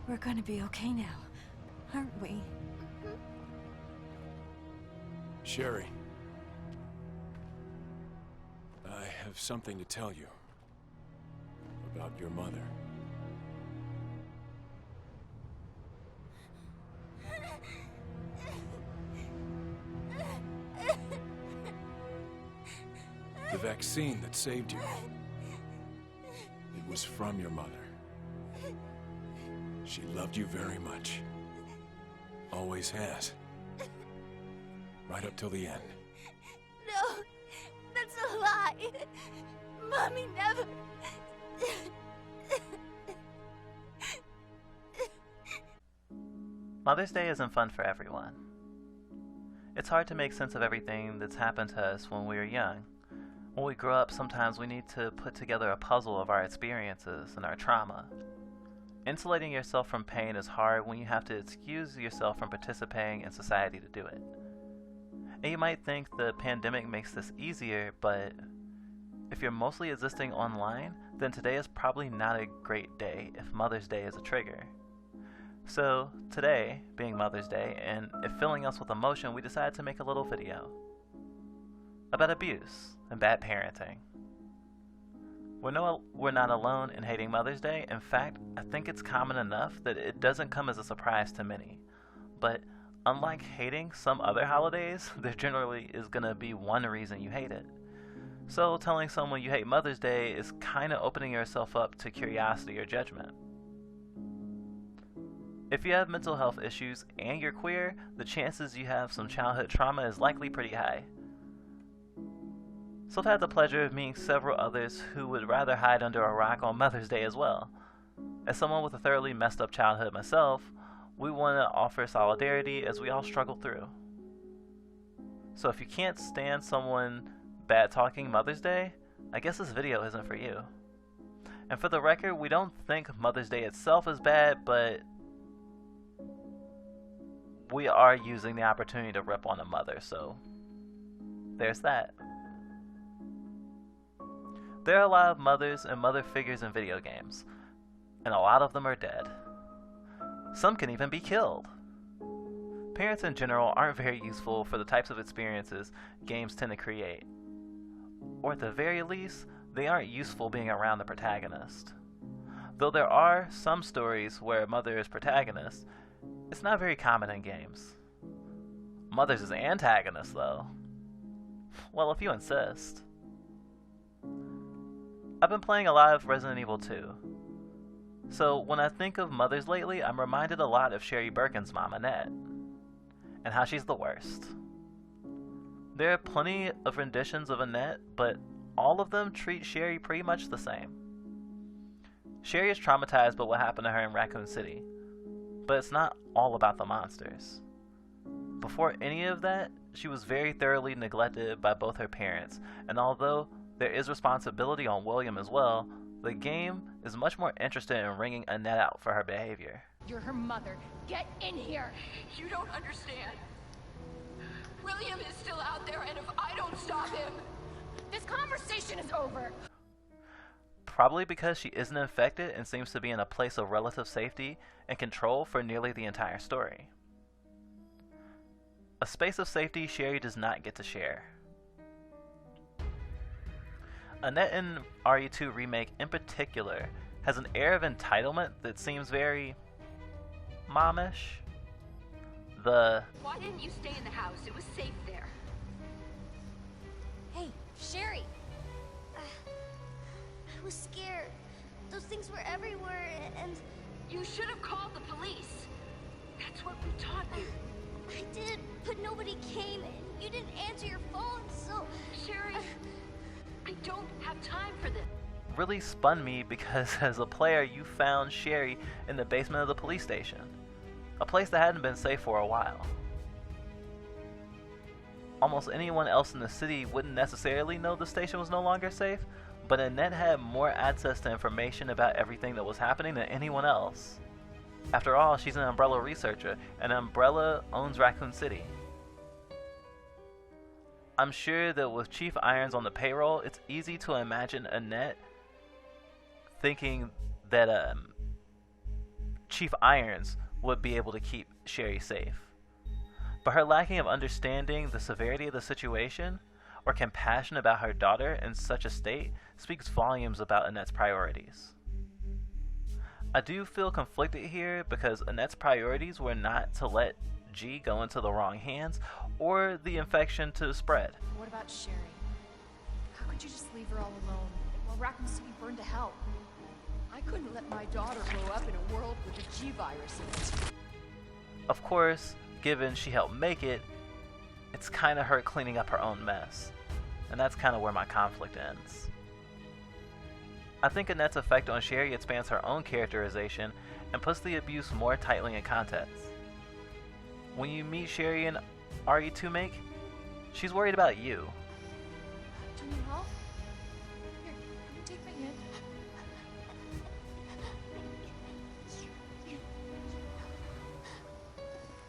We're gonna be okay now, aren't we? Sherry, I have something to tell you about your mother. The vaccine that saved you, it was from your mother. She loved you very much. Always has. Right up till the end. No, that's a lie. Mommy never... Mother's Day isn't fun for everyone. It's hard to make sense of everything that's happened to us when we were young. When we grow up, sometimes we need to put together a puzzle of our experiences and our trauma. Insulating yourself from pain is hard when you have to excuse yourself from participating in society to do it. And you might think the pandemic makes this easier, but if you're mostly existing online, then today is probably not a great day if Mother's Day is a trigger. So today, being Mother's Day, and if filling us with emotion, we decided to make a little video about abuse and bad parenting. We're not alone in hating Mother's Day. In fact, I think it's common enough that it doesn't come as a surprise to many. But unlike hating some other holidays, there generally is going to be one reason you hate it. So telling someone you hate Mother's Day is kind of opening yourself up to curiosity or judgment. If you have mental health issues and you're queer, the chances you have some childhood trauma is likely pretty high. So I've had the pleasure of meeting several others who would rather hide under a rock on Mother's Day as well. As someone with a thoroughly messed up childhood myself, we want to offer solidarity as we all struggle through. So if you can't stand someone bad talking Mother's Day, I guess this video isn't for you. And for the record, we don't think Mother's Day itself is bad, but we are using the opportunity to rip on a mother, so there's that. There are a lot of mothers and mother figures in video games, and a lot of them are dead. Some can even be killed. Parents in general aren't very useful for the types of experiences games tend to create. Or at the very least, they aren't useful being around the protagonist. Though there are some stories where a mother is protagonist, it's not very common in games. Mothers is antagonists, though. Well, if you insist. I've been playing a lot of Resident Evil 2. So when I think of mothers lately, I'm reminded a lot of Sherry Birkin's mom, Annette, and how she's the worst. There are plenty of renditions of Annette, but all of them treat Sherry pretty much the same. Sherry is traumatized by what happened to her in Raccoon City, but it's not all about the monsters. Before any of that, she was very thoroughly neglected by both her parents, and although there is responsibility on William as well, the game is much more interested in wringing Annette out for her behavior. You're her mother. Get in here! You don't understand. William is still out there, and if I don't stop him... This conversation is over! Probably because she isn't infected and seems to be in a place of relative safety and control for nearly the entire story. A space of safety Sherry does not get to share. Annette in RE2 Remake in particular has an air of entitlement that seems very momish. Why didn't you stay in the house? It was safe there. Hey, Sherry! I was scared. Those things were everywhere, and... You should have called the police. That's what we taught you. I did, but nobody came, and you didn't answer your phone, so... Sherry, I don't have time for this. Really spun me because as a player you found Sherry in the basement of the police station, a place that hadn't been safe for a while. Almost anyone else in the city wouldn't necessarily know the station was no longer safe, but Annette had more access to information about everything that was happening than anyone else. After all, she's an Umbrella researcher, and Umbrella owns Raccoon City. I'm sure that with Chief Irons on the payroll, it's easy to imagine Annette thinking that Chief Irons would be able to keep Sherry safe. But her lacking of understanding the severity of the situation or compassion about her daughter in such a state speaks volumes about Annette's priorities. I do feel conflicted here because Annette's priorities were not to let G go into the wrong hands or the infection to spread. What about Sherry? How could you just leave her all alone while Raccoon City burned to hell? I couldn't let my daughter grow up in a world with a G virus in it. Of course, given she helped make it, it's kind of her cleaning up her own mess. And that's kind of where my conflict ends. I think Annette's effect on Sherry expands her own characterization and puts the abuse more tightly in context. When you meet Sherry and RE2 make, she's worried about you. Do you need help? Here, you take my hand.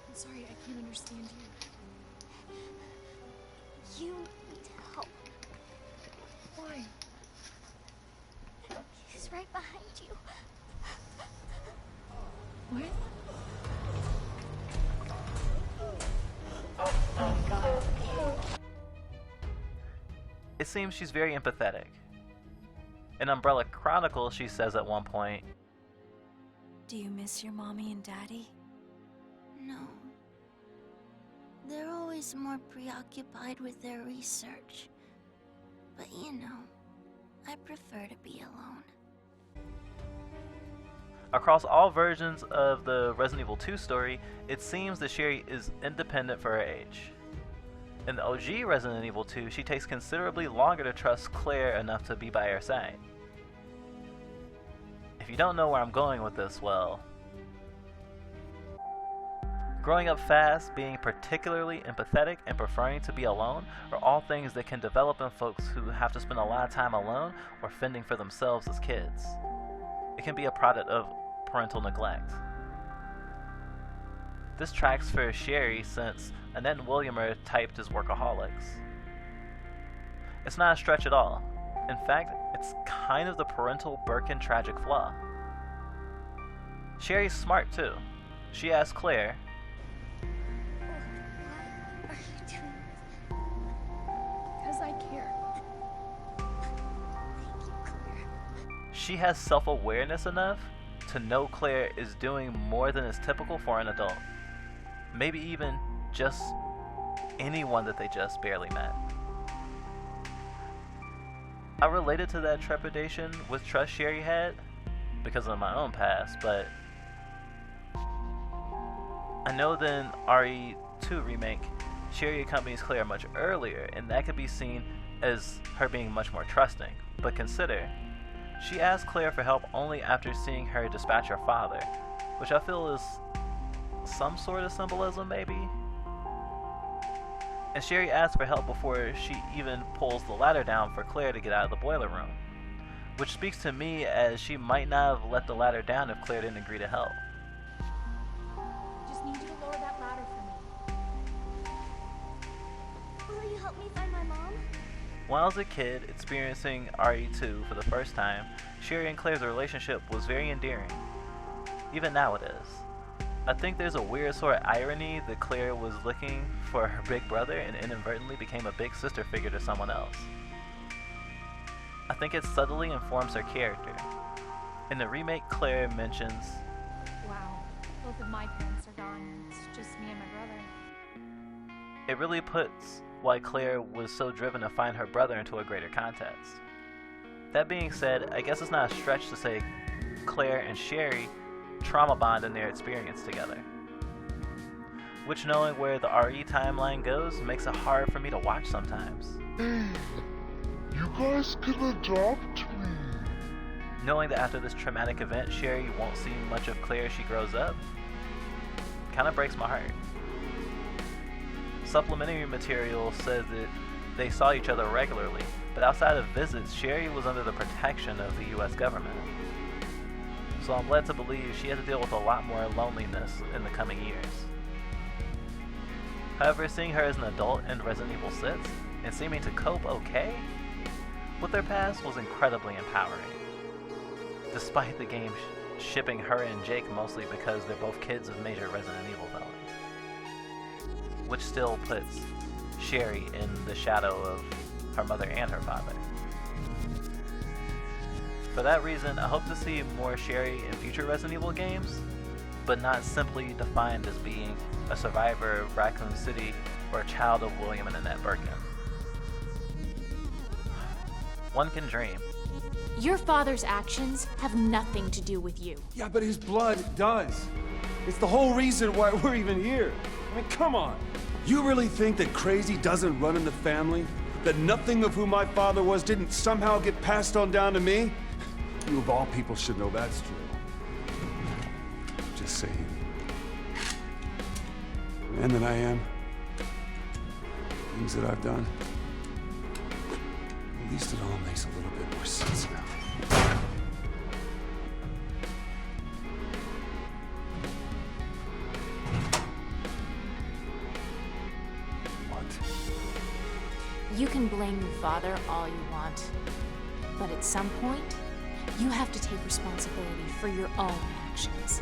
I'm sorry, I can't understand you. You need help. Why? He's right behind you. What? It seems she's very empathetic. In Umbrella Chronicles, she says at one point, Do you miss your mommy and daddy? No. They're always more preoccupied with their research. But you know, I prefer to be alone. across all versions of the Resident Evil 2 story, it seems that Sherry is independent for her age. In the OG Resident Evil 2, she takes considerably longer to trust Claire enough to be by her side. If you don't know where I'm going with this, well... Growing up fast, being particularly empathetic, and preferring to be alone are all things that can develop in folks who have to spend a lot of time alone or fending for themselves as kids. It can be a product of parental neglect. This tracks for Sherry since Annette and William are typed as workaholics. It's not a stretch at all. In fact, it's kind of the parental Birkin tragic flaw. Sherry's smart too. She asks Claire, Why are you doing this? Because I care. Thank you, Claire. she has self-awareness enough to know Claire is doing more than is typical for an adult. Maybe even just anyone that they just barely met. I related to that trepidation with trust Sherry had because of my own past, but I know then RE2 remake, Sherry accompanies Claire much earlier, and that could be seen as her being much more trusting. But consider, she asked Claire for help only after seeing her dispatch her father, which I feel is some sort of symbolism, maybe? And Sherry asks for help before she even pulls the ladder down for Claire to get out of the boiler room, which speaks to me as she might not have let the ladder down if Claire didn't agree to help. I just need you to lower that ladder for me. Will you help me find my mom? When I was a kid experiencing RE2 for the first time, Sherry and Claire's relationship was very endearing. Even now it is. I think there's a weird sort of irony that Claire was looking for her big brother and inadvertently became a big sister figure to someone else. I think it subtly informs her character. In the remake, Claire mentions, Wow, both of my parents are gone. It's just me and my brother. it really puts why Claire was so driven to find her brother into a greater context. That being said, I guess it's not a stretch to say Claire and Sherry trauma bond in their experience together. Which, knowing where the RE timeline goes, makes it hard for me to watch sometimes. You guys can adopt me. Knowing that after this traumatic event, Sherry won't see much of Claire as she grows up, kind of breaks my heart. Supplementary material says that they saw each other regularly, but outside of visits, Sherry was under the protection of the US government. So I'm led to believe she had to deal with a lot more loneliness in the coming years. However, seeing her as an adult in Resident Evil 6 and seeming to cope okay with their past was incredibly empowering, despite the game's shipping her and Jake mostly because they're both kids of major Resident Evil villains. Which still puts Sherry in the shadow of her mother and her father. For that reason, I hope to see more Sherry in future Resident Evil games, but not simply defined as being a survivor of Raccoon City or a child of William and Annette Birkin. One can dream. Your father's actions have nothing to do with you. Yeah, but his blood does. It's the whole reason why we're even here. I mean, come on. You really think that crazy doesn't run in the family? That nothing of who my father was didn't somehow get passed on down to me? You of all people should know that's true. Just saying. The man that I am, things that I've done, at least it all makes a little bit more sense now. You can blame your father all you want, but at some point, you have to take responsibility for your own actions.